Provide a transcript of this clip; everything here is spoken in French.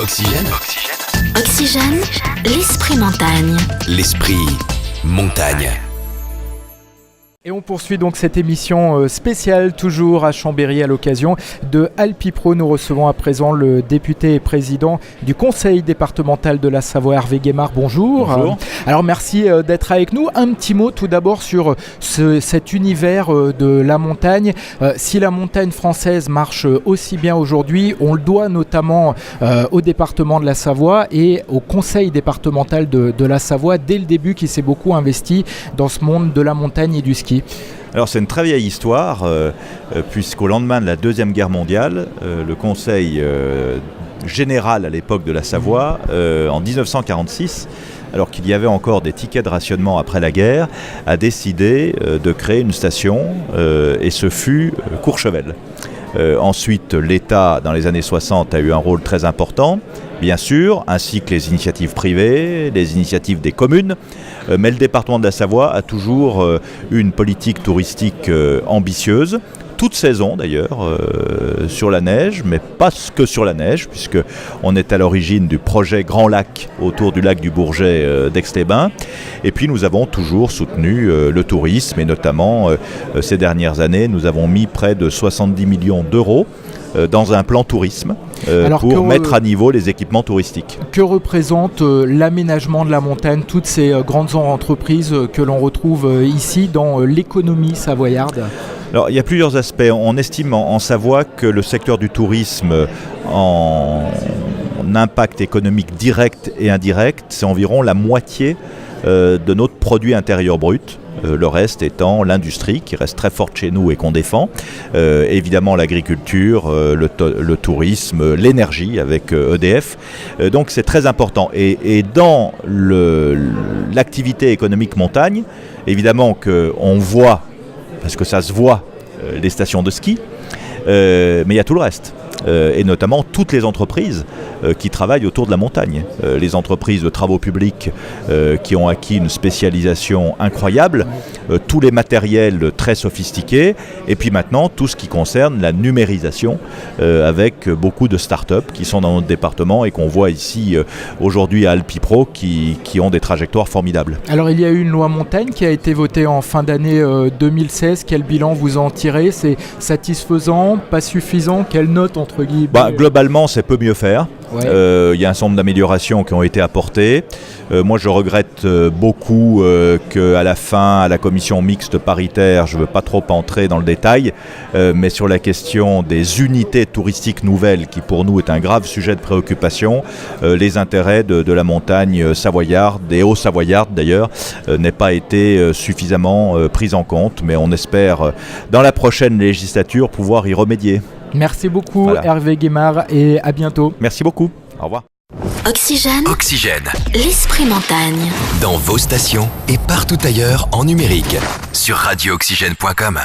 Oxygène. Oxygène, l'esprit montagne. L'esprit montagne. Et on poursuit donc cette émission spéciale, toujours à Chambéry, à l'occasion de Alpipro. Nous recevons à présent le député et président du conseil départemental de la Savoie, Hervé Guémard. Bonjour. Bonjour. Alors merci d'être avec nous. Un petit mot tout d'abord sur cet univers de la montagne. Si la montagne française marche aussi bien aujourd'hui, on le doit notamment au département de la Savoie et au conseil départemental de la Savoie, dès le début, qui s'est beaucoup investi dans ce monde de la montagne et du ski. Alors c'est une très vieille histoire, puisqu'au lendemain de la Deuxième Guerre mondiale, le Conseil général à l'époque de la Savoie, en 1946, alors qu'il y avait encore des tickets de rationnement après la guerre, a décidé de créer une station, et ce fut Courchevel. Ensuite, l'État, dans les années 60, a eu un rôle très important, bien sûr, ainsi que les initiatives privées, les initiatives des communes, mais le département de la Savoie a toujours eu une politique touristique ambitieuse, toute saison d'ailleurs, sur la neige, mais pas que sur la neige, puisqu'on est à l'origine du projet Grand Lac autour du lac du Bourget d'Aix-les-Bains. Et puis nous avons toujours soutenu le tourisme, et notamment ces dernières années, nous avons mis près de 70 millions d'euros dans un plan tourisme pour mettre à niveau les équipements touristiques. Que représente l'aménagement de la montagne, toutes ces grandes entreprises que l'on retrouve ici dans l'économie savoyarde ? Alors, il y a plusieurs aspects. On estime en Savoie que le secteur du tourisme, en impact économique direct et indirect, c'est environ la moitié de notre produit intérieur brut. Le reste étant l'industrie qui reste très forte chez nous et qu'on défend. Évidemment l'agriculture, le tourisme, l'énergie avec EDF. Donc c'est très important. Et dans l'activité économique montagne, évidemment qu'on voit, parce que ça se voit, les stations de ski, mais il y a tout le reste. Et notamment toutes les entreprises qui travaillent autour de la montagne. Les entreprises de travaux publics qui ont acquis une spécialisation incroyable, tous les matériels très sophistiqués, et puis maintenant tout ce qui concerne la numérisation avec beaucoup de start-up qui sont dans notre département et qu'on voit ici aujourd'hui à Alpipro qui ont des trajectoires formidables. Alors il y a eu une loi montagne qui a été votée en fin d'année 2016. Quel bilan vous en tirez ? C'est satisfaisant, pas suffisant ? Quelle note entre guillemets ? Globalement, c'est peut mieux faire. Ouais. Y a un certain nombre d'améliorations qui ont été apportées. Moi, je regrette beaucoup qu'à la fin, à la commission mixte paritaire, je ne veux pas trop entrer dans le détail, mais sur la question des unités touristiques nouvelles, qui pour nous est un grave sujet de préoccupation, les intérêts de la montagne savoyarde, et haut-savoyarde d'ailleurs, n'aient pas été suffisamment pris en compte, mais on espère, dans la prochaine législature, pouvoir y remédier. Merci beaucoup, Voilà. Hervé Guémard, et à bientôt. Merci beaucoup. Au revoir. Oxygène, l'esprit montagne. Dans vos stations et partout ailleurs en numérique. Sur radiooxygène.com.